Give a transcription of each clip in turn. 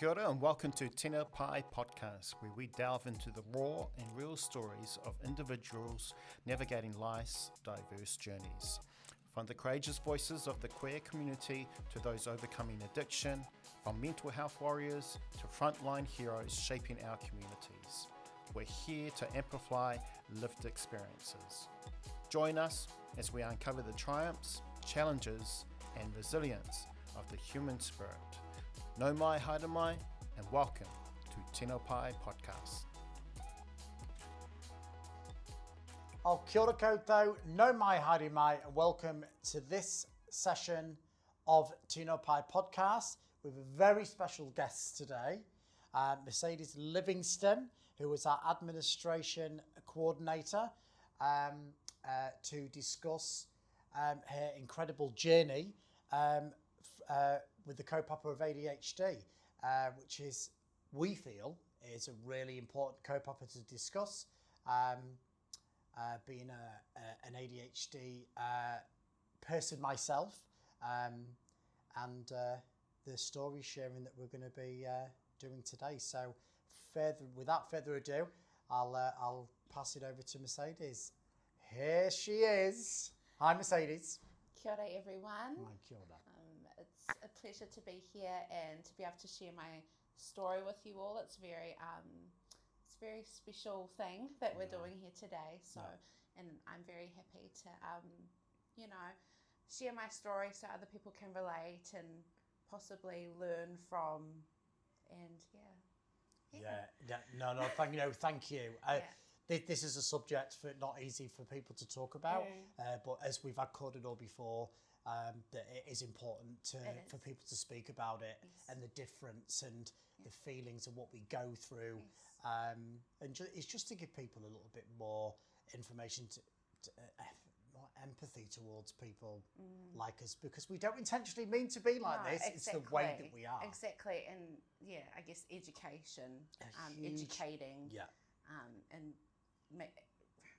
Kia ora and welcome to Tino Pai Podcast, where we delve into the raw and real stories of individuals navigating life's diverse journeys. From the courageous voices of the queer community to those overcoming addiction, from mental health warriors to frontline heroes shaping our communities. We're here to amplify lived experiences. Join us as we uncover the triumphs, challenges, and resilience of the human spirit. No mai, haere mai, and welcome to Tino Pai Podcast. Kia ora koutou, no mai, haere mai, and welcome to this session of Tino Pai Podcast with a very special guest today, Mercedes Livingston, who is our administration coordinator, to discuss her incredible journey with the kaupapa of ADHD, which is, we feel, is a really important kaupapa to discuss. Being an ADHD person myself, and the story sharing that we're going to be doing today. So, without further ado, I'll pass it over to Mercedes. Here she is. Hi, Mercedes. Kia ora, everyone. Hi, kia ora. It's a pleasure to be here and to be able to share my story with you all. It's a very special thing that we're doing here today. So, and I'm very happy to, share my story so other people can relate and possibly learn from. And thank you. This is a subject not easy for people to talk about, but as we've had Kōrero before, that it is important for people to speak about it and the difference and the feelings and what we go through. It's just to give people a little bit more information, more empathy towards people like us, because we don't intentionally mean to be like this. Exactly. It's the way that we are. Exactly. And I guess education, educating, and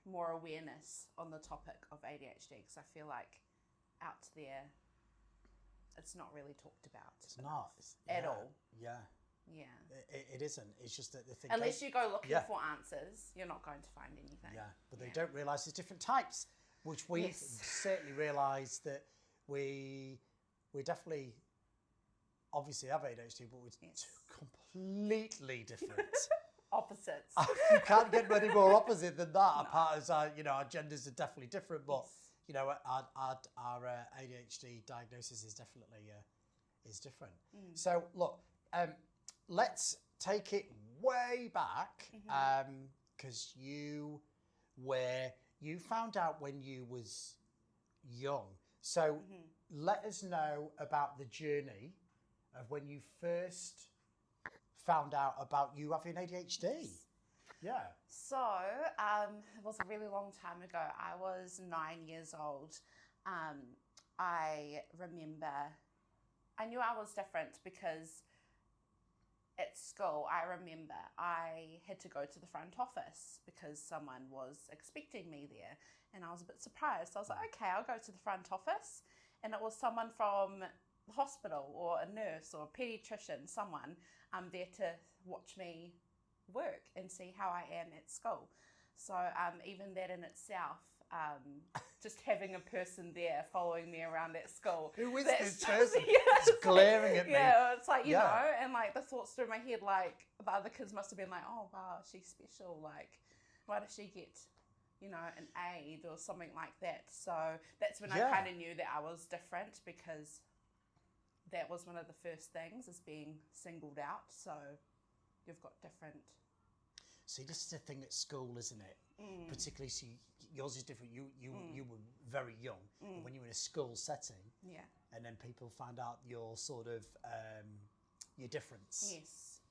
more awareness on the topic of ADHD, because I feel like out there it's not really talked about. It's not at all. It isn't. It's just that the thing, unless you go looking for answers, you're not going to find anything. But they don't realise there's different types, which we certainly realise that we definitely obviously have ADHD, but we're completely different. Opposites. You can't get many more opposite than that. Apart as our genders are definitely different, but our ADHD diagnosis is definitely is different. So look, let's take it way back, because you found out when you was young. So let us know about the journey of when you first found out about you having ADHD. So it was a really long time ago. I was 9 years old. I remember I knew I was different because at school, I remember I had to go to the front office because someone was expecting me there, and I was a bit surprised. I was like, okay, I'll go to the front office, and it was someone from the hospital or a nurse or a pediatrician, someone there to watch me work and see how I am at school. So even that in itself, just having a person there following me around at school. Who is this person? It's glaring at me. Yeah, it's like, you know, and like the thoughts through my head, like the other kids must have been like, oh wow, she's special. Like, why does she get, an aid or something like that? So that's when I kind of knew that I was different, because that was one of the first things, is being singled out. So you've got different. See, this is the thing at school, isn't it? Particularly, yours is different. You were very young when you were in a school setting. And then people find out your sort of your difference.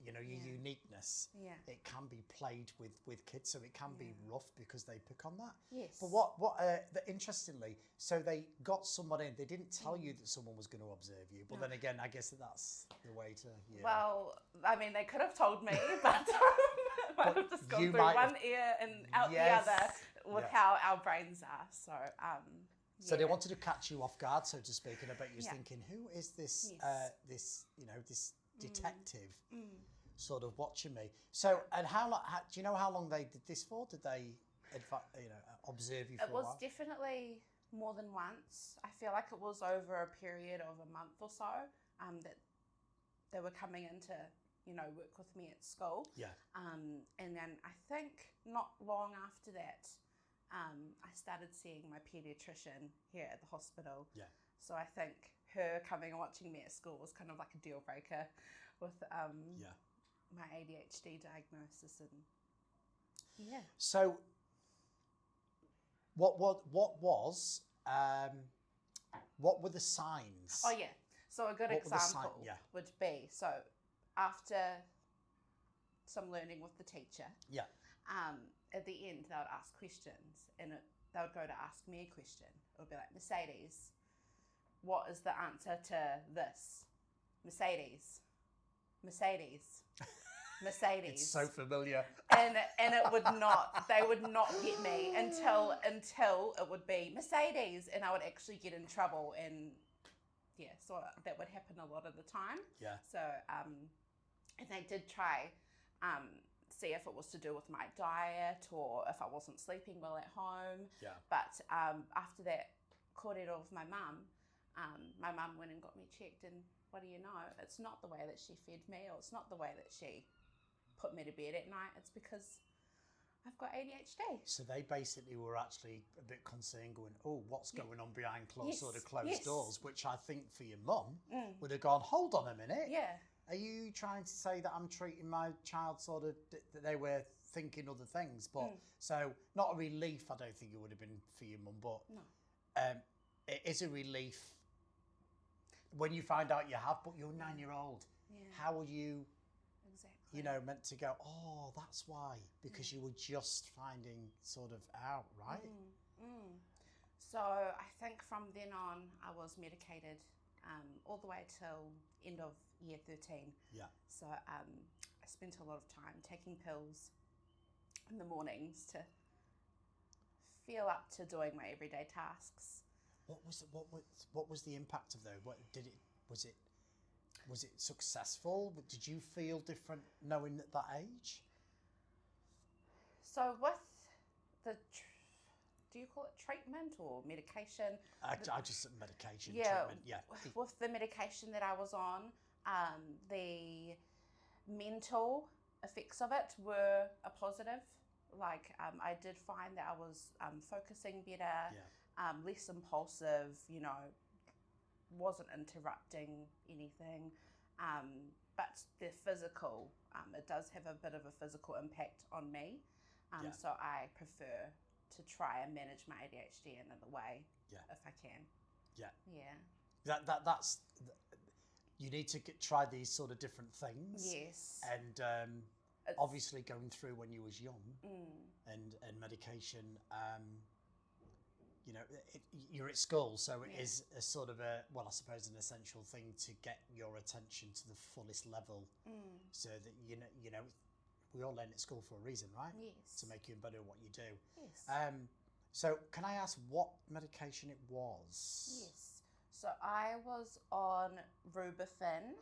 Your uniqueness. It can be played with kids, so it can be rough because they pick on that. But what interestingly, so they got someone in. They didn't tell you that someone was going to observe you, but then again, I guess that's the way to. Well, I mean, they could have told me, but might have just gone through one ear and out the other with how our brains are. So So they wanted to catch you off guard, so to speak, and I bet you was thinking, who is this, this detective sort of watching me. So, and how long, do you know how long they did this for? Did they, observe you for a while? It was definitely more than once. I feel like it was over a period of a month or so that they were coming in to, work with me at school. Yeah. And then I think not long after that, I started seeing my paediatrician here at the hospital. Yeah. So I think her coming and watching me at school was kind of like a deal breaker with my ADHD diagnosis. And yeah. So what were the signs? Oh yeah. So a good example would be, so after some learning with the teacher, at the end they would ask questions, and they would go to ask me a question. It would be like, Mercedes, what is the answer to this? Mercedes. It's so familiar. And it would not, they would not get me until it would be Mercedes, and I would actually get in trouble. And yeah, so that would happen a lot of the time. Yeah. So, and they did try, see if it was to do with my diet or if I wasn't sleeping well at home. Yeah. But after that kōrero of my mum went and got me checked, and what do you know? It's not the way that she fed me, or it's not the way that she put me to bed at night. It's because I've got ADHD. So they basically were actually a bit concerned, going, "Oh, what's going on behind closed doors?" Which I think for your mum would have gone, "Hold on a minute. Yeah. Are you trying to say that I'm treating my child sort of that they were thinking other things?" But so not a relief. I don't think it would have been for your mum, but no. It is a relief when you find out you have. But you're a 9-year-old. Yeah. How are you? Exactly. Meant to go, oh, that's why, because you were just finding sort of out, right? So I think from then on, I was medicated all the way till end of year 13. Yeah. So I spent a lot of time taking pills in the mornings to feel up to doing my everyday tasks. What was the impact of those? Was it successful? Did you feel different knowing at that age? So with the, do you call it treatment or medication? I just said medication, yeah, treatment, yeah. With the medication that I was on, the mental effects of it were a positive. Like I did find that I was focusing better, less impulsive, wasn't interrupting anything, but the physical, it does have a bit of a physical impact on me, so I prefer to try and manage my ADHD in another way if I can. That's you need to try these sort of different things. Yes. And obviously going through when you was young and medication, you're at school, so it is a sort of I suppose an essential thing to get your attention to the fullest level, so that we all learn at school for a reason, right? Yes. To make you better at what you do. Yes. So can I ask what medication it was? Yes. So I was on Rubifen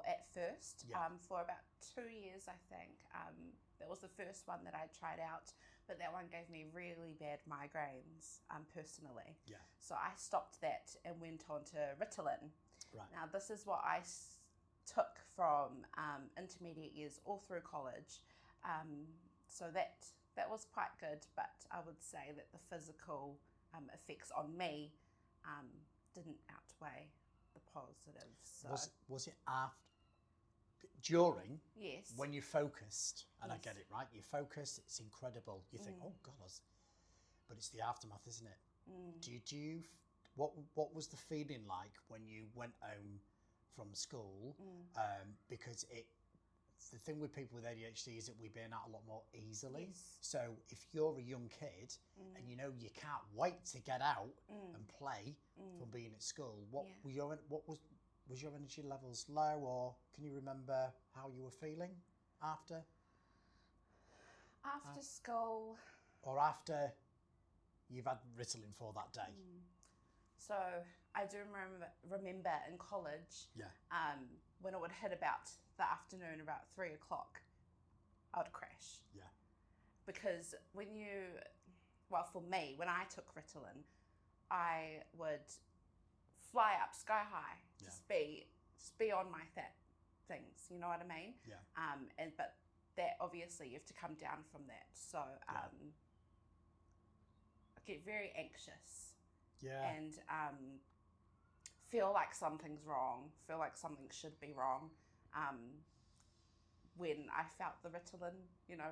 at first for about 2 years, I think. That was the first one that I tried out. But that one gave me really bad migraines, personally. Yeah. So I stopped that and went on to Ritalin. Right. Now, this is what I took from intermediate years all through college. So that was quite good, but I would say that the physical effects on me didn't outweigh the positives. So. Was it after? During, yes, when you're focused, and I get it, right? You're focused, it's incredible. You think, oh God, but it's the aftermath, isn't it? What was the feeling like when you went home from school? Because the thing with people with ADHD is that we burn out a lot more easily. Yes. So if you're a young kid and you can't wait to get out and play from being at school, was your energy levels low, or can you remember how you were feeling after? After school. Or after you've had Ritalin for that day? So I do remember in college, when it would hit about the afternoon, about 3 o'clock, I would crash. Yeah. Because for me, when I took Ritalin, I would fly up sky high, just be on my things, you know what I mean? Yeah. But that obviously you have to come down from that. So I get very anxious. Yeah. And feel like something's wrong, feel like something should be wrong. When I felt the Ritalin,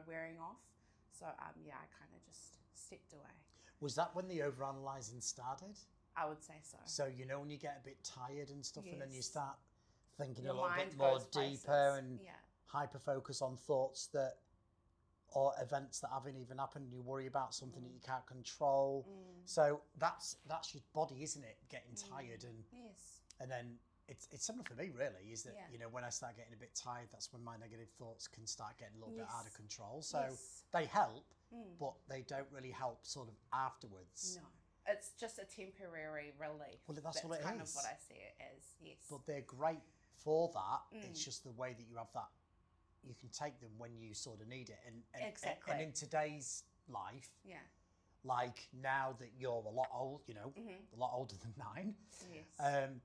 wearing off. So I kind of just stepped away. Was that when the overanalyzing started? I would say so. So when you get a bit tired and stuff, and then you start thinking Your a little mind bit more goes places. deeper and hyper focus on thoughts or events that haven't even happened, and you worry about something that you can't control. So that's your body, isn't it? Getting tired and then it's similar for me really, is that when I start getting a bit tired, that's when my negative thoughts can start getting a little bit out of control. So they help, but they don't really help sort of afterwards. No. It's just a temporary relief. Well, that's what it is. That's kind of what I see it as, yes. But they're great for that. It's just the way that you have that, you can take them when you sort of need it. Exactly. And in today's life, like now that you're a lot old, a lot older than 9,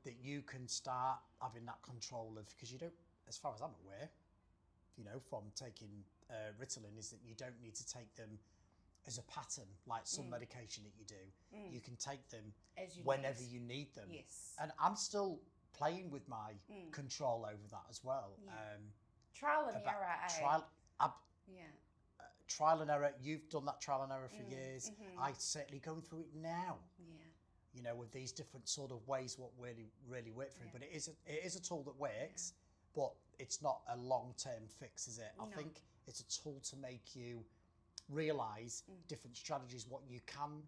that you can start having that control of, because you don't, as far as I'm aware, from taking Ritalin, is that you don't need to take them as a pattern, like some medication that you do. You can take them whenever you need them. Yes. And I'm still playing with my control over that as well. Trial and error, trial and error. You've done that trial and error for years. I'm certainly going through it now. With these different sort of ways what really work for you. But it is a tool that works, but it's not a long-term fix, is it? I think it's a tool to make you realise different strategies, what you can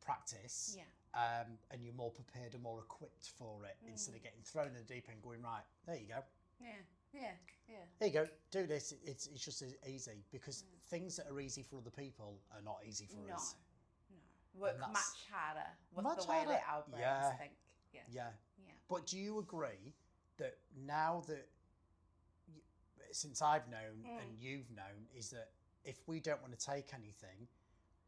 practice, and you're more prepared and more equipped for it, instead of getting thrown in the deep end going, right, there you go. There you go, do this. It's just as easy, because things that are easy for other people are not easy for us. No. Work much harder with the way that our brains think. Yeah. But do you agree that now that, since I've known and you've known, is that if we don't want to take anything,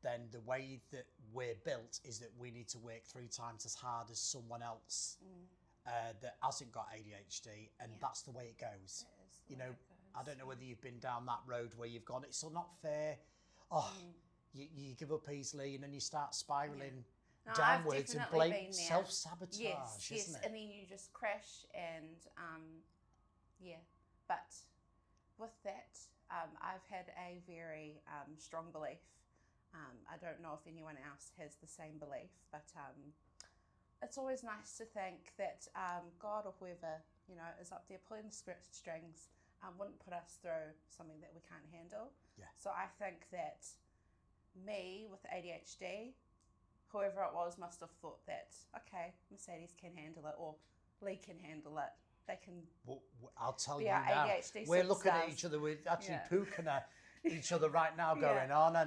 then the way that we're built is that we need to work 3 times as hard as someone else that hasn't got ADHD, and that's the way it goes. I don't know whether you've been down that road where you've gone, it's not fair. You give up easily, and then you start spiraling downwards and blame self-sabotage, isn't it? And then you just crash and but with that, I've had a very strong belief. I don't know if anyone else has the same belief, but it's always nice to think that God or whoever is up there pulling the strings wouldn't put us through something that we can't handle. So I think that me with ADHD, whoever it was, must have thought that, okay, Mercedes can handle it, or Lee can handle it. They can. Well, I'll tell you now. We're looking at each other. We're actually puking at each other right now, going, "Oh no.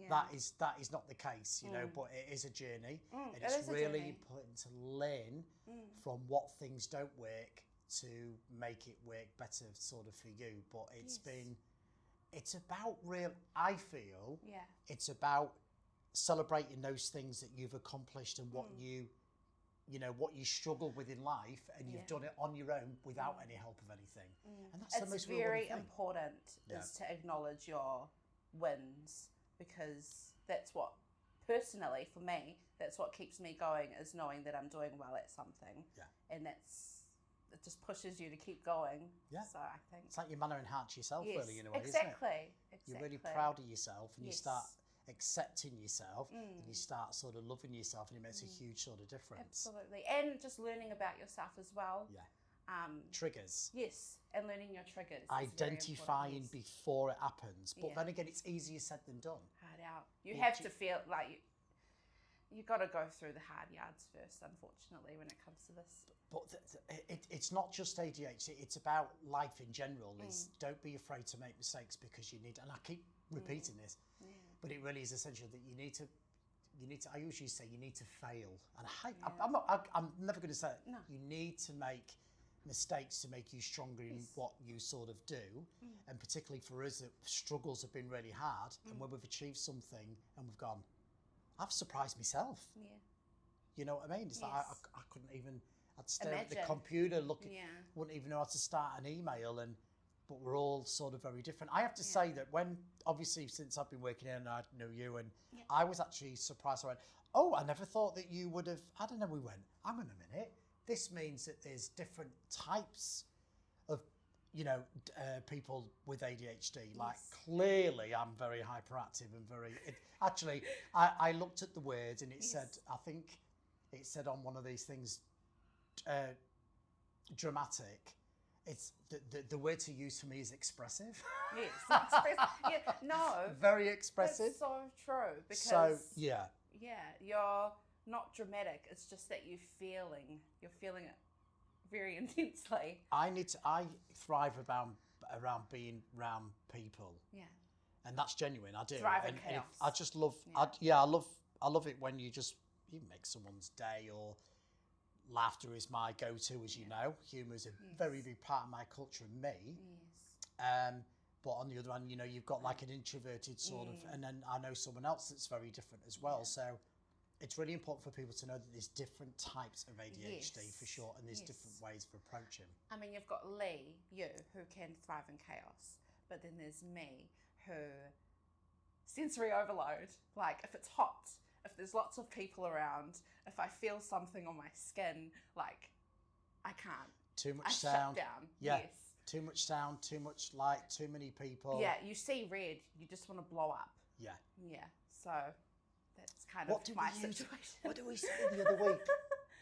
That is not the case, But it is a journey, and it's really important to learn from what things don't work to make it work better, sort of for you. But it's about I feel, it's about celebrating those things that you've accomplished and what what you struggle with in life, and you've done it on your own without any help of anything. And that's the most rewarding thing. It's very important is to acknowledge your wins, because that's what, personally for me, that's what keeps me going, is knowing that I'm doing well at something. And it just pushes you to keep going. So I think it's like your manner and heart to yourself, really, in a way, exactly. isn't it? You're really proud of yourself, and you start accepting yourself, and you start sort of loving yourself, and it makes a huge sort of difference. Absolutely. And just learning about yourself as well. Triggers. Yes, and learning your triggers. Identifying before it happens. But then again, it's easier said than done. Hard out. You have to feel like you got to go through the hard yards first, unfortunately, when it comes to this. But it's not just ADHD, it's about life in general. Don't be afraid to make mistakes, because you need, and I keep repeating this, but it really is essential that you need to I usually say you need to fail. And I'm never going to say it. No. You need to make mistakes to make you stronger in what you sort of do. And particularly for us, that struggles have been really hard. And when we've achieved something and we've gone, I've surprised myself. Yeah. You know what I mean? It's like I couldn't even, I'd stare at the Imagine. computer looking, wouldn't even know how to start an email, but we're all sort of very different. I have to say that obviously since I've been working here and I know you, and I was actually surprised. I went, oh, I never thought that you would have, I don't know, we went, hang on a minute. This means that there's different types of, people with ADHD. Like clearly I'm very hyperactive and very, actually, I looked at the words and it said, I think it said on one of these things, dramatic. It's the word to use for me is expressive. Yes, expressive. No. Very expressive. That's so true. Because yeah, you're not dramatic. It's just that you're feeling it very intensely. I thrive around being around people. Yeah. And that's genuine. I do. Thrive in and chaos. I just love. I love it when you make someone's day. Or laughter is my go-to, as you know. Humour is a very big part of my culture and me. Yes. But on the other hand, you've got like an introverted sort of, and then I know someone else that's very different as well. So it's really important for people to know that there's different types of ADHD for sure, and there's different ways of approaching. I mean, you've got Lee, who can thrive in chaos, but then there's me, who sensory overload. Like if it's hot, if there's lots of people around, if I feel something on my skin, like I can't. Too much I sound. shut down. Yeah. Yes. Too much sound, too much light, too many people. Yeah, you see red, you just want to blow up. Yeah. Yeah. So that's kind of my situation. What did we say the other week?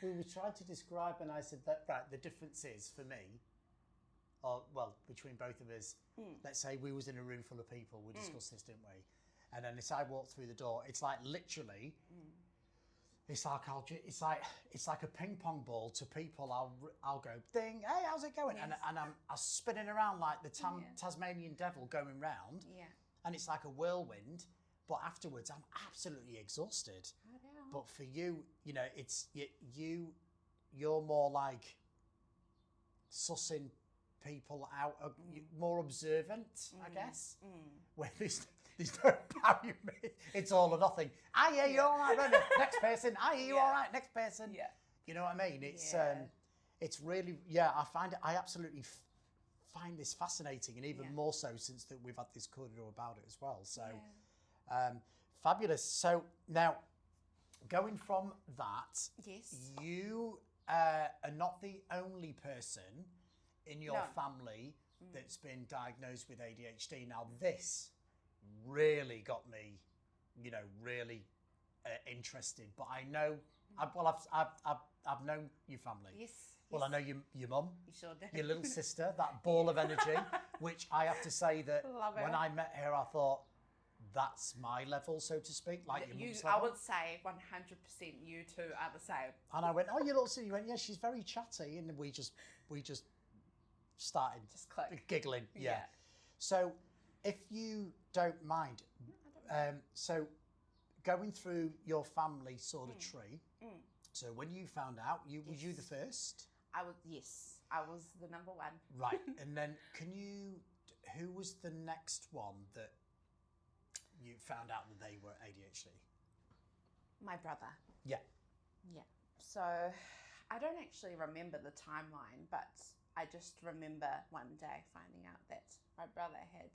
We were trying to describe, and I said that the difference is for me, between both of us. Let's say we was in a room full of people. We discussed this, didn't we? And then as I walk through the door, it's like literally. It's like a ping pong ball to people. I'll go ding, hey, how's it going? And I'm spinning around like the Tasmanian devil going round. Yeah. And it's like a whirlwind. But afterwards, I'm absolutely exhausted. But for you, it's you're more like sussing people out, more observant, I guess. Where there's no power in me. It's all or nothing. I hear you all right, Brenda. Next person. I hear you all right. Next person. Yeah. You know what I mean? It's really, I absolutely find this fascinating, and even more so since that we've had this Kōrero about it as well. So, fabulous. So now, going from that, you are not the only person in your family that's been diagnosed with ADHD. Now, this really got me, really interested. But I know, I've known your family. Yes. Well, I know your mum, You sure do. your little sister, that ball of energy, which I have to say that when I met her, I thought, that's my level, so to speak, like your mum's level. I would say 100% you two are the same. And I went, oh, your little sister. You went, yeah, she's very chatty, and we just started click. giggling. Yeah. So, if you don't mind, so going through your family sort of tree. So when you found out, was you the first? I was the number one. Right, and then who was the next one that you found out that they were ADHD? My brother. Yeah. Yeah. So I don't actually remember the timeline, but I just remember one day finding out that my brother had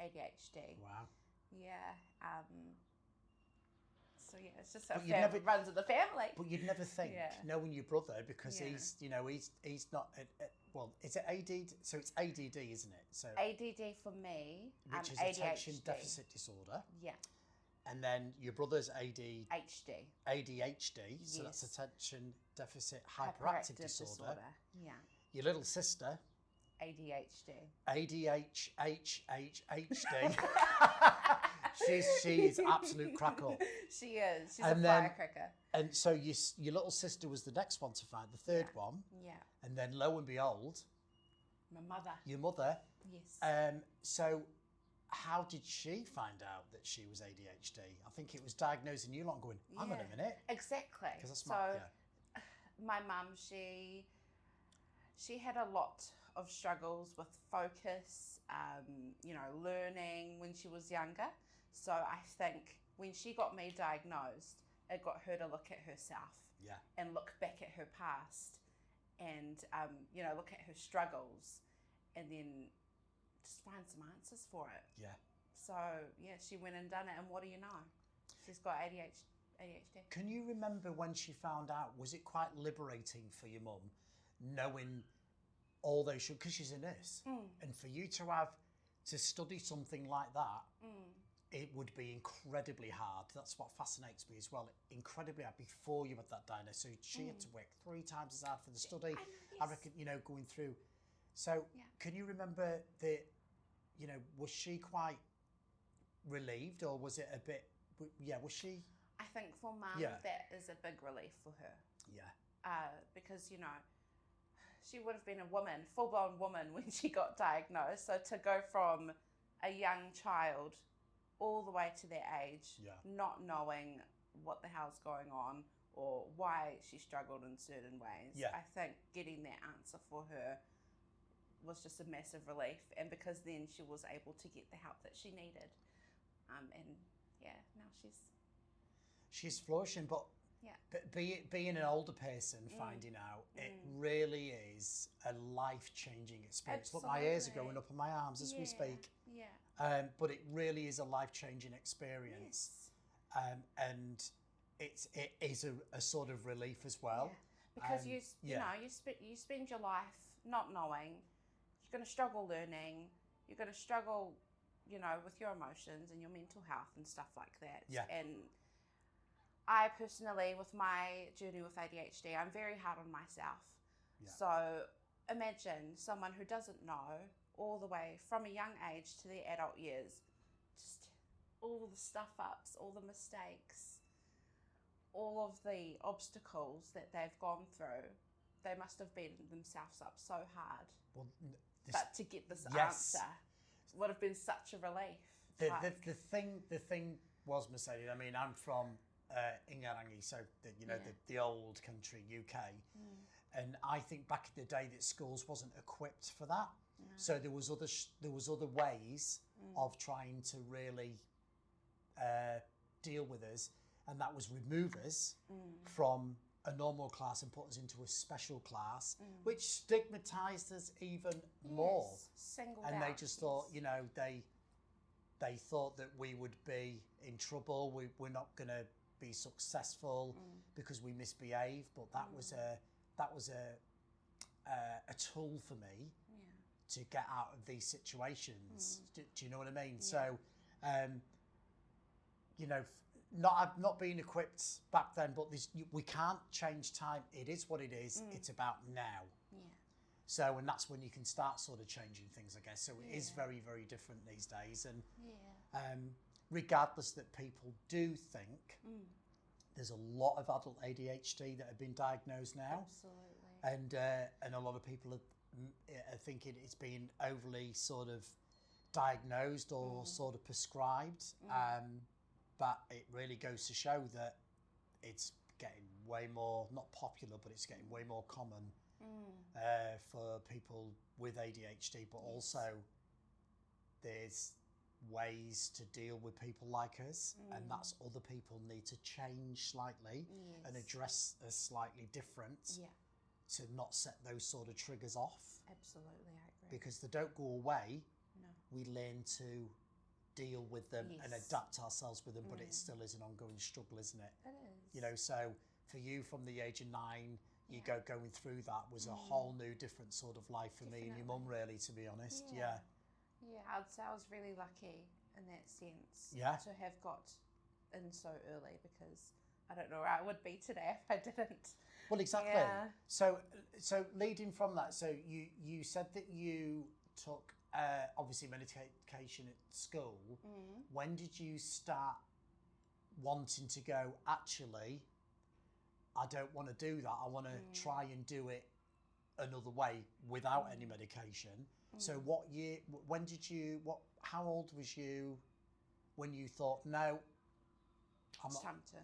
ADHD. Wow. Yeah. So yeah, it's just runs in the family. But you'd never think, knowing your brother, because he's not. Is it ADD? So it's ADD, isn't it? So ADD for me, which is ADHD. attention deficit disorder. Yeah. And then your brother's ADHD. Yes. So that's attention deficit hyperactive disorder. Yeah. Your little sister. ADHD. ADHD. She is absolute crack up. She is. She's a firecracker. And so your little sister was the next one to find, the third one. Yeah. And then lo and behold, my mother. your mother. Yes. So how did she find out that she was ADHD? I think it was diagnosing you lot going, hang on a minute. Exactly. That's my mum, she had a lot of struggles with focus, learning when she was younger. So I think when she got me diagnosed, it got her to look at herself and look back at her past and, look at her struggles and then just find some answers for it. Yeah. So, she went and done it. And what do you know? She's got ADHD. Can you remember when she found out, was it quite liberating for your mum, knowing all those, because she's a nurse, and for you to have to study something like that, it would be incredibly hard. That's what fascinates me as well. Incredibly hard before you had that diagnosis. So she had to work 3 times as hard for the study. I reckon, going through. So can you remember was she quite relieved, or was it a bit, was she? I think for Mum, that is a big relief for her. Yeah. Because, she would have been a woman, full-blown woman when she got diagnosed. So to go from a young child all the way to their age, not knowing what the hell's going on or why she struggled in certain ways, I think getting that answer for her was just a massive relief. And because then she was able to get the help that she needed. Now she's flourishing, but being an older person, finding out, it really is a life-changing experience. Absolutely. Look, my ears are going up on my arms as we speak. Yeah. But it really is a life-changing experience. Yes. And it is a sort of relief as well. Yeah. Because you spend your life not knowing, you're going to struggle learning, you're going to struggle, with your emotions and your mental health and stuff like that. Yeah. And I personally, with my journey with ADHD, I'm very hard on myself. Yeah. So imagine someone who doesn't know all the way from a young age to their adult years, just all the stuff ups, all the mistakes, all of the obstacles that they've gone through. They must have beaten themselves up so hard. Well, but to get this answer would have been such a relief. The thing was, Mercedes, I mean, I'm from Ingarangi, so the old country UK, and I think back in the day that schools wasn't equipped for that. So there was other ways of trying to really deal with us, and that was remove us from a normal class and put us into a special class, which stigmatized us even more. Singled and out, they just thought, they thought that we would be in trouble. We're not going to be successful because we misbehave. But that was a tool for me to get out of these situations. Do you know what I mean? Yeah. So, not being equipped back then, but we can't change time. It is what it is. It's about now. Yeah. So, and that's when you can start sort of changing things, I guess. So it is very, very different these days. And regardless that people do think, there's a lot of adult ADHD that have been diagnosed now. Absolutely. And a lot of people are thinking it's being overly sort of diagnosed or sort of prescribed. But it really goes to show that it's getting way more, not popular, but it's getting way more common for people with ADHD. But also there's ways to deal with people like us, and that's other people need to change slightly and address us slightly different to not set those sort of triggers off. Absolutely, I agree. Because they don't go away. No. We learn to deal with them and adapt ourselves with them, but it still is an ongoing struggle, isn't it? It is. So for you from the age of 9, you going through that was a whole new different sort of life for me and your mum, really, to be honest. Yeah, I'd say I was really lucky in that sense to have got in so early, because I don't know where I would be today if I didn't. Well, exactly. Yeah. So leading from that, so you said that you took obviously medication at school. When did you start wanting to go, actually, I don't want to do that, I want to try and do it another way without any medication. So how old was you when you thought, no, It's time to...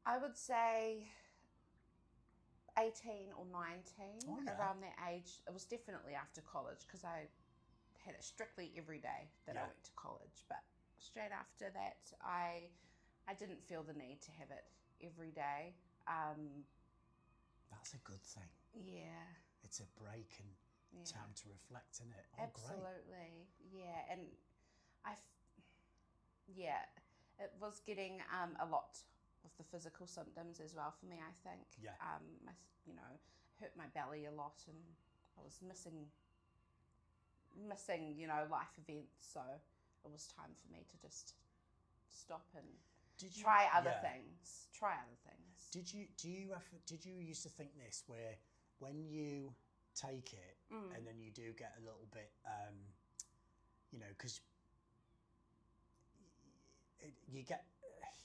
I would say 18 or 19, around that age. It was definitely after college because I had it strictly every day that I went to college. But straight after that, I didn't feel the need to have it every day. That's a good thing. Yeah. It's a break and time to reflect, isn't it? Oh, absolutely. Great. Yeah. And it was getting a lot of the physical symptoms as well for me, I think. Yeah. Hurt my belly a lot, and I was missing, life events. So it was time for me to just stop and try other things. Did you used to think this, where when you take it and then you do get a little bit, because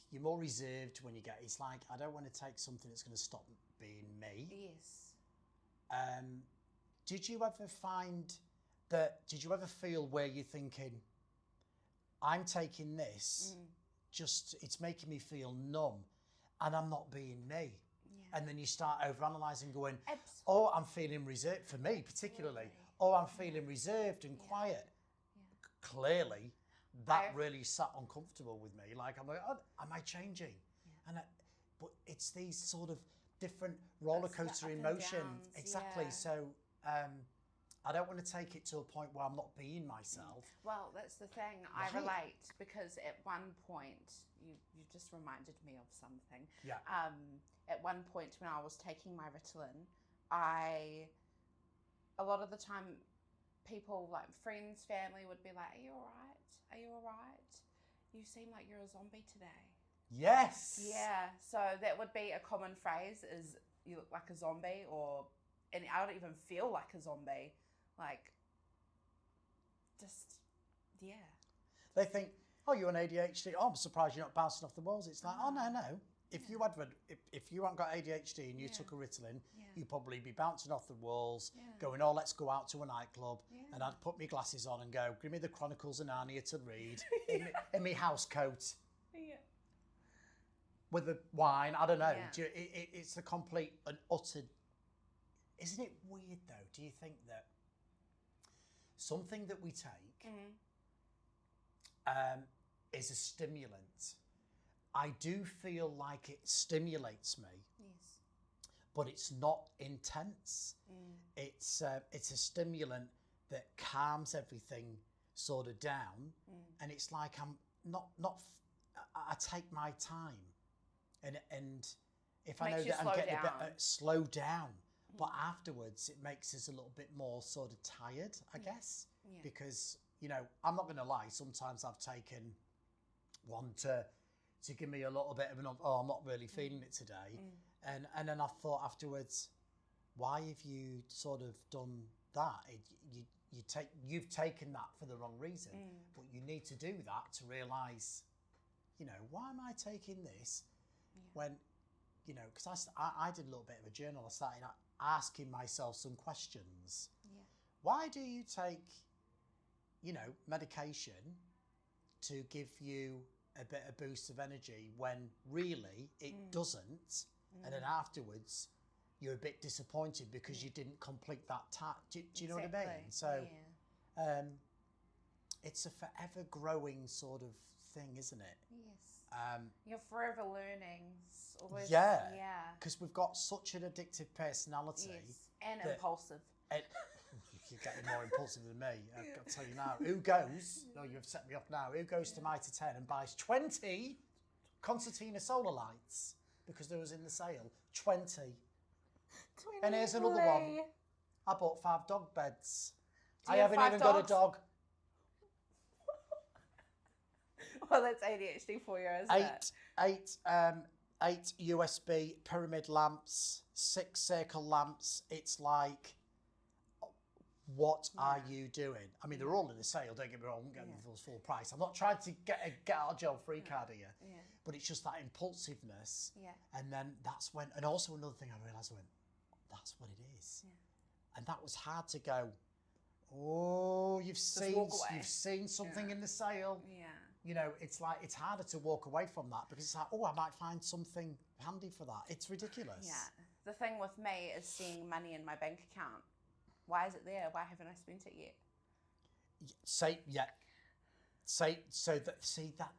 you're more reserved when you get, it's like, I don't want to take something that's going to stop being me. Yes. Did you ever feel where you're thinking, I'm taking this, it's making me feel numb and I'm not being me? Yeah. And then you start overanalyzing, going, oh, I'm feeling reserved, for me particularly, I'm feeling reserved and quiet. Yeah. Clearly, that really sat uncomfortable with me. Like, I'm like, oh, am I changing? Yeah. But it's these sort of different roller coaster emotions. Exactly. Yeah. So I don't want to take it to a point where I'm not being myself. Well, that's the thing. Right. I relate, because at one point, you just reminded me of something. Yeah. At one point when I was taking my Ritalin, a lot of the time, people, like friends, family, would be like, are you all right? Are you all right? You seem like you're a zombie today. Yes. Yeah. So that would be a common phrase, is you look like a zombie, and I don't even feel like a zombie. Like, just, yeah. They think, oh, you're an ADHD. Oh, I'm surprised you're not bouncing off the walls. It's like, oh, no. If you hadn't got ADHD and you took a Ritalin, you'd probably be bouncing off the walls, going, oh, let's go out to a nightclub. And I'd put my glasses on and go, give me the Chronicles of Narnia to read in my house coat. Yeah. With the wine, I don't know. Yeah. It's the complete and utter... Isn't it weird, though? Do you think that something that we take is a stimulant? I do feel like it stimulates me. Yes. But it's not intense. It's a stimulant that calms everything sort of down, and it's like I'm not. I take my time, and if I know that I'm getting a bit slow down, but afterwards it makes us a little bit more sort of tired, I guess, because I'm not going to lie. Sometimes I've taken one to give me a little bit of I'm not really feeling it today. And then I thought afterwards, why have you sort of done that? You've taken that for the wrong reason, but you need to do that to realise, why am I taking this when, because I did a little bit of a journal. I started asking myself some questions. Yeah. Why do you take, medication to give you a bit of boost of energy when really it doesn't, and then afterwards you're a bit disappointed because you didn't complete that task. Do you know what I mean? So it's a forever growing sort of thing, isn't it? Yes. You're forever learning. Always, because we've got such an addictive personality. Yes. And impulsive. You're getting more impulsive than me. I've got to tell you now. Who goes, you've set me off now, who goes to Mitre 10 and buys 20 concertina solar lights because there was in the sale? 20. And here's another one. I bought 5 dog beds. I haven't even got a dog. Well, that's ADHD for you, isn't it? 8 USB pyramid lamps, 6 circle lamps. It's like, what are you doing? I mean, they're all in the sale. Don't get me wrong, I won't get them for full price. I'm not trying to get out of jail free card here, but it's just that impulsiveness. Yeah. And then that's when, and also another thing I realised, that's what it And that was hard to go, oh, you've seen something in the sale. Yeah. You know, it's like, it's harder to walk away from that because it's like, oh, I might find something handy for that. It's ridiculous. Yeah. The thing with me is seeing money in my bank account. Why is it there? Why haven't I spent it yet?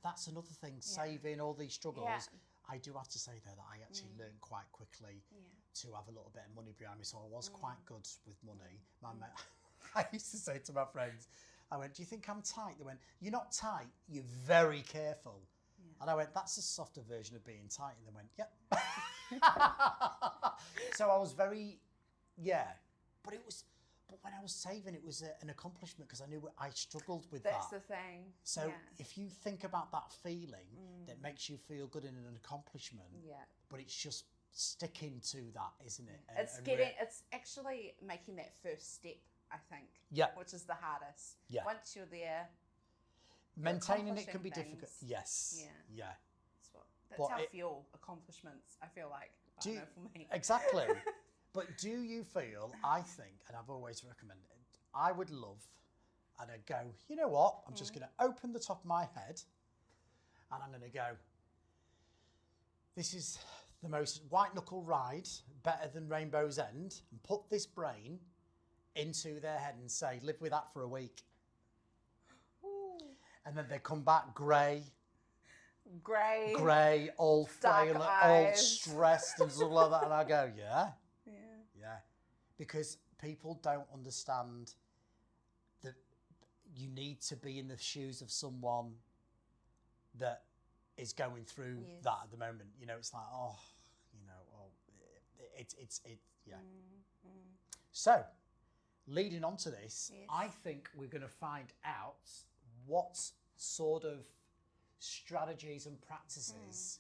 That's another thing. Saving, all these struggles. Yeah. I do have to say though that I actually learned quite quickly to have a little bit of money behind me, so I was quite good with money. I used to say to my friends, I went, "Do you think I'm tight?" They went, "You're not tight. You're very careful." Yeah. And I went, "That's a softer version of being tight." And they went, "Yep." So I was very, But when I was saving, it was an accomplishment because I knew I struggled with that. That's the thing. So if you think about that feeling that makes you feel good in an accomplishment, but it's just sticking to that, isn't it? It's actually making that first step, I think. Yeah. Which is the hardest. Yeah. Once you're there, maintaining it can be things. difficult. Yes. Yeah. That's how fuel accomplishments, I feel like. I know for me. Exactly. But do you feel, I think, and I've always recommended, I would love, and I'd go, you know what, I'm just going to open the top of my head and I'm going to go, this is the most white knuckle ride, better than Rainbow's End, and put this brain into their head and say, live with that for a week. Ooh. And then they come back grey, all frail, all stressed and stuff like that. And I go, yeah. Because people don't understand that you need to be in the shoes of someone that is going through that at the moment. You know, it's like, So, leading on to this, I think we're going to find out what sort of strategies and practices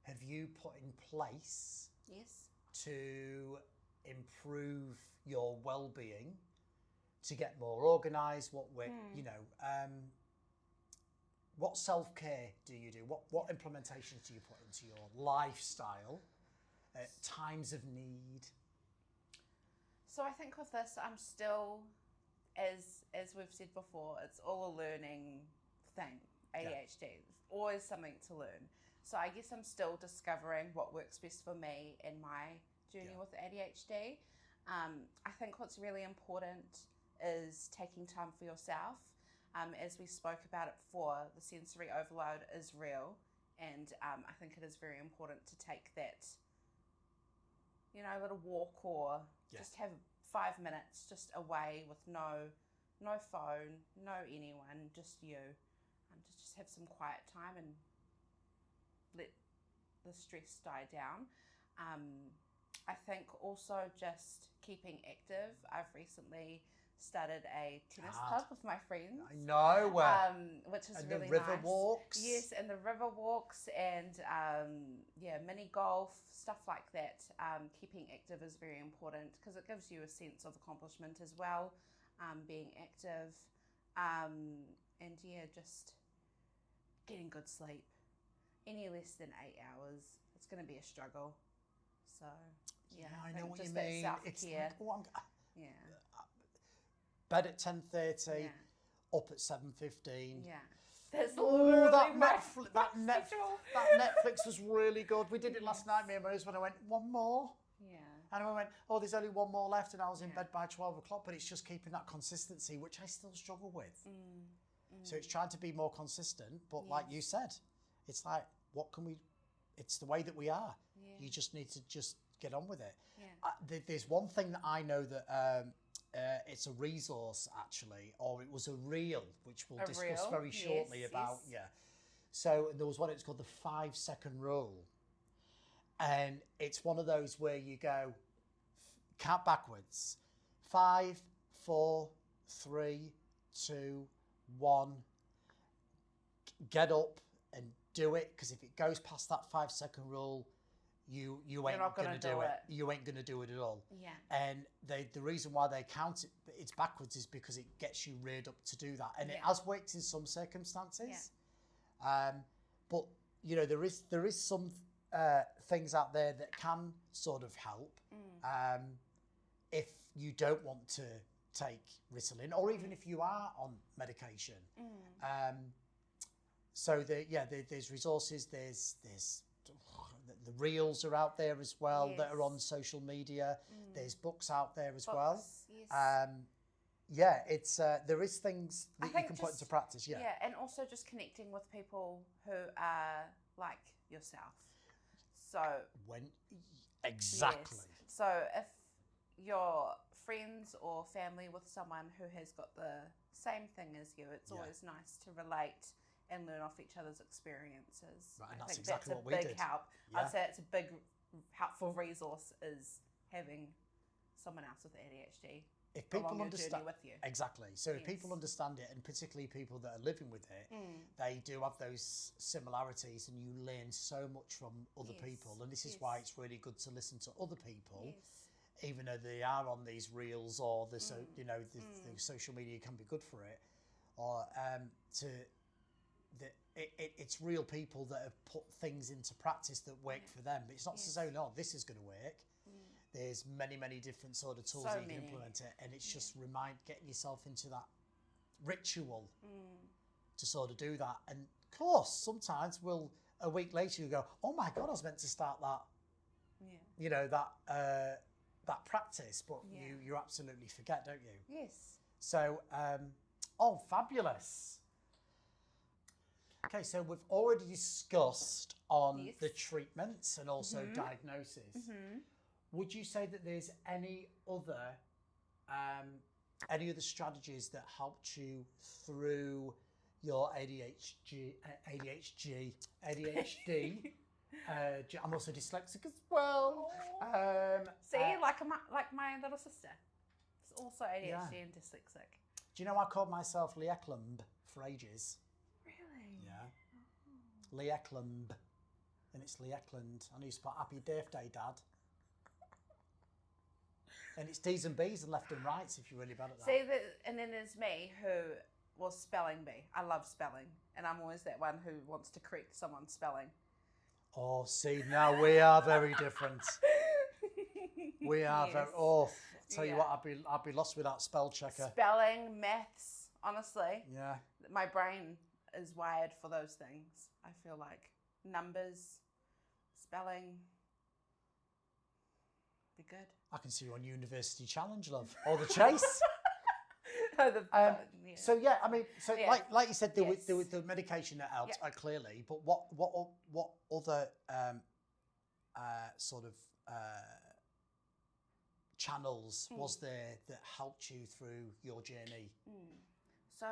have you put in place to improve your well-being, to get more organised, what self-care do you do? What implementations do you put into your lifestyle at times of need? So I think with this, I'm still, as we've said before, it's all a learning thing, ADHD. There's always something to learn. So I guess I'm still discovering what works best for me in my journey with ADHD. I think what's really important is taking time for yourself. As we spoke about it before, the sensory overload is real, and I think it is very important to take that, little walk or just have 5 minutes just away with no phone, no anyone, just you. Just have some quiet time and let the stress die down. I think also just keeping active. I've recently started a tennis club with my friends. I know. Which is and really the river nice. walks. Yes, and the river walks and mini golf, stuff like that. Keeping active is very important because it gives you a sense of accomplishment as well, being active. Just getting good sleep. Any less than 8 hours, it's going to be a struggle. So, I know what you that mean. self-care. It's like, bed at 10:30, up at 7:15. Yeah. That's literally that Netflix was really good. We did it last night, me and my husband. I went, one more. Yeah. And I went, there's only one more left, and I was in bed by 12 o'clock, but it's just keeping that consistency, which I still struggle with. So it's trying to be more consistent, but like you said, it's like, it's the way that we are. Yeah. You just need to just get on with it. Yeah. There's one thing that I know that it's a resource actually, or it was a reel, which we'll discuss very shortly about. Yes. Yeah. So there was one, it's called the 5-second rule. And it's one of those where you go, count backwards. 5, 4, 3, 2, 1. Get up and do it, because if it goes past that 5-second rule, you ain't gonna do it. You ain't gonna do it at all. Yeah. And the reason why they count it's backwards is because it gets you reared up to do that, and it has worked in some circumstances. Yeah. But there is some things out there that can sort of help. If you don't want to take Ritalin, or even if you are on medication. There's resources, there's the reels are out there as well that are on social media. There's books out there as well. Yes. It's there is things that you can put into practice. Yeah, and also just connecting with people who are like yourself. So exactly. Yes. So if you're friends or family with someone who has got the same thing as you, it's always nice to relate and learn off each other's experiences. Right, and I that's think exactly that's what we a big did. help. Yeah. I'd say it's a big helpful resource is having someone else with ADHD. If people along your understand journey with you. Exactly, so if people understand it, and particularly people that are living with it, they do have those similarities, and you learn so much from other people. And this is why it's really good to listen to other people, even though they are on these reels or the the social media can be good for it, or it's real people that have put things into practice that work for them. But it's not to say, no, this is going to work. There's many different sort of tools that you can implement it, and it's just getting yourself into that ritual to sort of do that. And of course, sometimes a week later you go, oh my God, I was meant to start that, that practice, but you absolutely forget, don't you? Yes. So, fabulous. Okay, so we've already discussed on the treatments and also diagnosis. Would you say that there's any other strategies that helped you through your ADHD? I'm also dyslexic as well. Like my little sister. It's also ADHD and dyslexic. Do you know I called myself Lee Eklund for ages? Really? Yeah. Lee Eklund. And it's Lee Eklund. I used to put Happy Birthday, Dad. And it's D's and B's and left and rights if you're really bad at that. And then there's me who was spelling bee. I love spelling. And I'm always that one who wants to correct someone's spelling. Oh, see, now we are very different. We are very... Oh, I'll tell you what, I'd be lost without spell checker. Spelling, maths, honestly. Yeah. My brain is wired for those things, I feel like. Numbers, spelling... be good. I can see you on University Challenge, love, or the Chase. So like you said, there was the medication that helped clearly. But what other sort of channels was there that helped you through your journey? So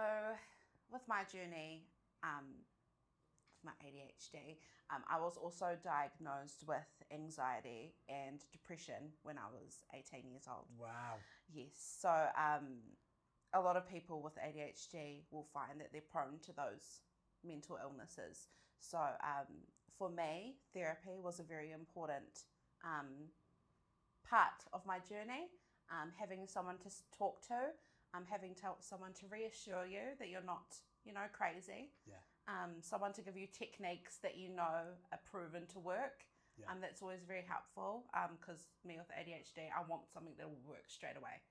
with my journey, with my ADHD. I was also diagnosed with anxiety and depression when I was 18 years old. Wow. Yes. So a lot of people with ADHD will find that they're prone to those mental illnesses. So for me, therapy was a very important part of my journey. Having someone to talk to, having someone to reassure you that you're not, crazy. Yeah. Someone to give you techniques that are proven to work. Yeah. That's always very helpful because me with ADHD, I want something that will work straight away.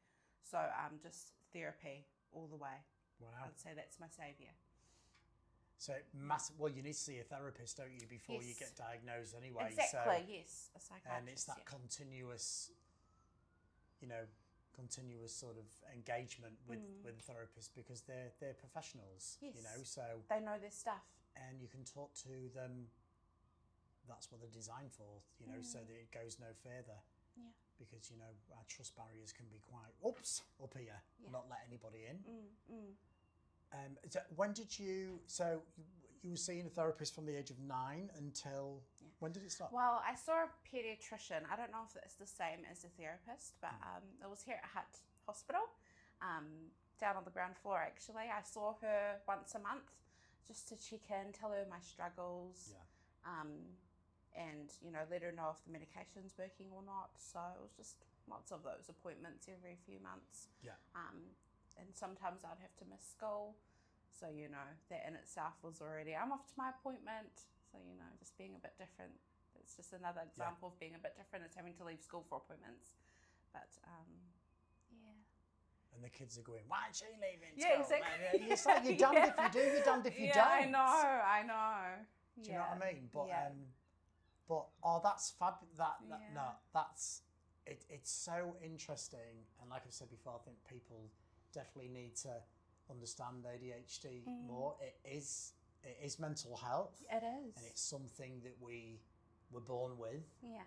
So just therapy all the way. Wow. I'd say that's my saviour. So massive. Well, you need to see a therapist, don't you, before you get diagnosed anyway. Exactly. Yes, a psychiatrist. And it's that continuous, continuous sort of engagement with the therapist because they're professionals. Yes. So they know their stuff. And you can talk to them. That's what they're designed for. So that it goes no further. Yeah. Because our trust barriers can be quite up here, not let anybody in. So when did you? So you were seeing a therapist from the age of 9 until when did it stop? Well, I saw a paediatrician. I don't know if it's the same as a therapist, but it was here at Hutt Hospital, down on the ground floor. Actually, I saw her once a month just to check in, tell her my struggles. And let her know if the medication's working or not. So it was just lots of those appointments every few months. And sometimes I'd have to miss school. So, that in itself was already, I'm off to my appointment. So, just being a bit different. It's just another example of being a bit different is having to leave school for appointments. But, and the kids are going, "Why aren't you leaving?" Yeah, exactly. And it's like, you're damned if you do, you're damned if you don't. I know. Do you know what I mean? But that's fabulous. It's so interesting. And like I've said before, I think people definitely need to understand ADHD more. It is mental health. It is. And it's something that we were born with. Yeah.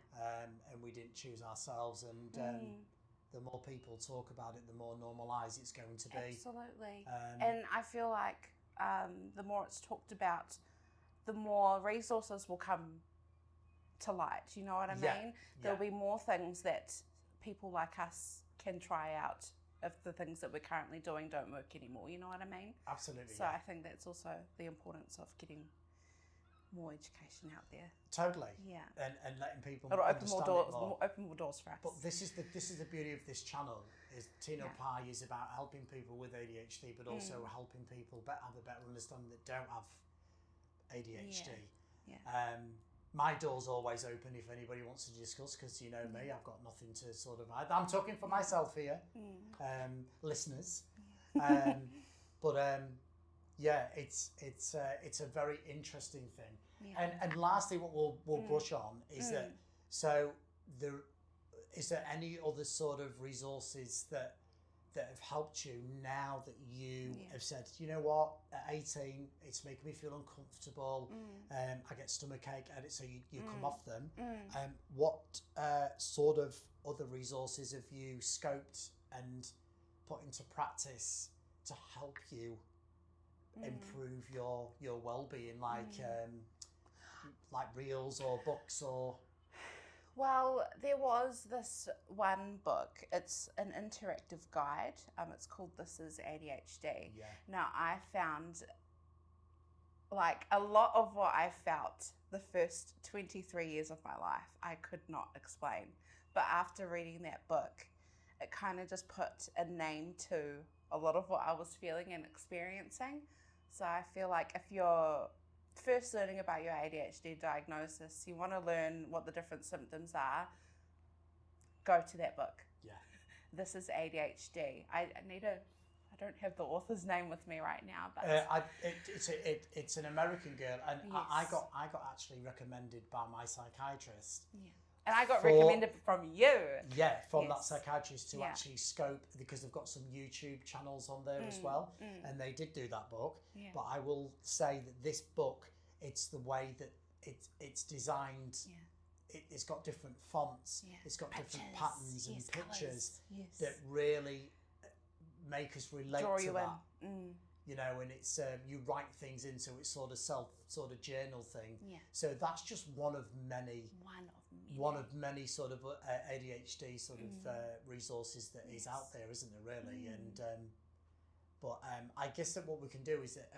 And we didn't choose ourselves. And the more people talk about it, the more normalised it's going to be. Absolutely. And I feel like the more it's talked about, the more resources will come to light. You know what I mean? There'll be more things that people like us can try out if the things that we're currently doing don't work anymore. You know what I mean? Absolutely. So I think that's also the importance of getting more education out there. Totally. Yeah. And letting people It'll open understand more doors. it more. Open more doors for us. But this is the beauty of this channel. Is Tino Pai is about helping people with ADHD, but also helping people have a better understanding that don't have ADHD. Yeah. My door's always open if anybody wants to discuss, because you know me, I've got nothing to sort of hide. I'm talking for myself here, listeners. It's a very interesting thing. Yeah. And lastly, what we'll brush on is that is there any other sort of resources that have helped you now that you have said, you know what, at 18, it's making me feel uncomfortable, I get stomachache, and so you come off them. What sort of other resources have you scoped and put into practice to help you improve your well-being, like reels or books or... Well, there was this one book. It's an interactive guide. It's called This Is ADHD. Yeah. Now, I found like a lot of what I felt the first 23 years of my life, I could not explain. But after reading that book, it kind of just put a name to a lot of what I was feeling and experiencing. So I feel like if you're first learning about your ADHD diagnosis, you want to learn what the different symptoms are, go to that book. Yeah. This Is ADHD. I don't have the author's name with me right now, but it's an American girl, and Yes. I got actually recommended by my psychiatrist. yeah. And I got recommended from you. Yeah, from that Yes. psychiatrist to Yeah. actually scope, because they've got some YouTube channels on there as well, and they did do that book. Yeah. But I will say that this book, it's the way that it's designed. Yeah. It's got different fonts. Yeah. It's got different Pictures. patterns and Yes, pictures colours. Yes. that really make us relate Draw to you that. in. You know, and it's you write things into it, sort of journal thing. Yeah. So that's just one of many sort of ADHD sort of resources that is out there, isn't there? Really, and but I guess that what we can do is that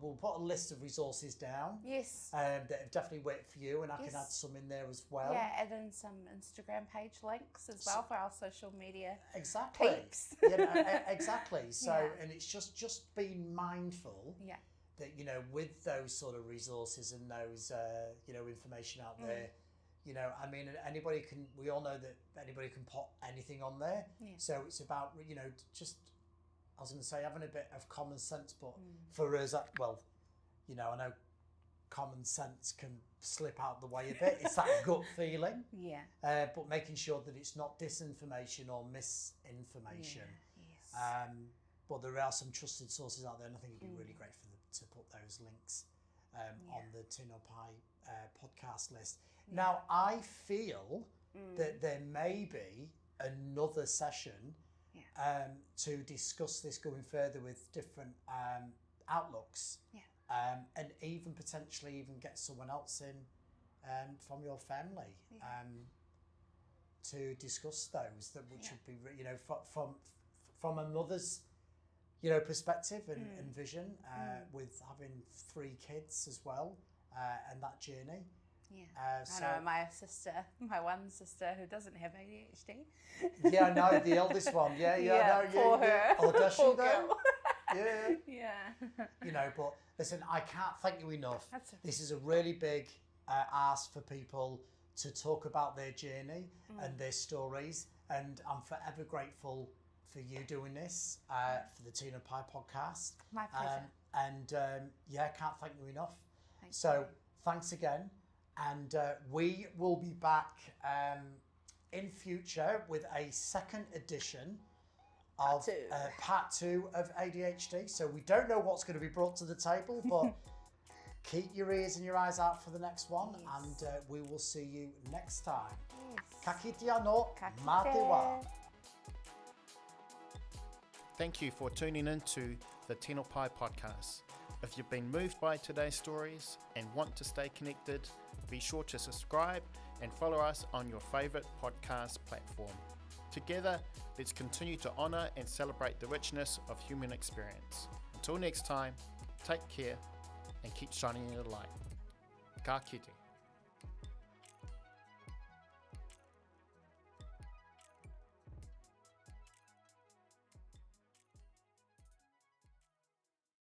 we'll put a list of resources down. Yes. That have definitely worked for you, and I can add some in there as well. Yeah, add in some Instagram page links as well for our social media. Exactly. peeps. Exactly. So, Yeah. and it's just being mindful. Yeah. That with those sort of resources and those information out there, I mean, anybody can. We all know that anybody can put anything on there. Yeah. So it's about just. I was going to say having a bit of common sense, but for us, I know common sense can slip out the way a bit. It's that gut feeling. Yeah. But making sure that it's not disinformation or misinformation. Yeah. Yes. But there are some trusted sources out there, and I think it'd be really great to put those links on the Tino Pai podcast list. Yeah. Now, I feel that there may be another session to discuss this going further with different outlooks, and even potentially get someone else in from your family to discuss those, which would be from a mother's perspective and vision, with having 3 kids as well, and that journey. Yeah. I know my one sister who doesn't have ADHD. Yeah, no, the eldest one. Yeah, no, poor her. Oh, does she Poor though? girl. Yeah. Yeah. But listen, I can't thank you enough. That's okay. This is a really big ask for people to talk about their journey and their stories, and I'm forever grateful for you doing this for the Tino Pai Podcast. My pleasure. Can't thank you enough. Thanks again. And we will be back in future with a second edition of part 2 of ADHD. So we don't know what's going to be brought to the table, but keep your ears and your eyes out for the next one. Yes. And we will see you next time. Yes. Ka kite anō, mā te wā. Thank you for tuning in to the Tino Pai Podcast. If you've been moved by today's stories and want to stay connected, be sure to subscribe and follow us on your favourite podcast platform. Together, let's continue to honour and celebrate the richness of human experience. Until next time, take care and keep shining your light. Ka kite.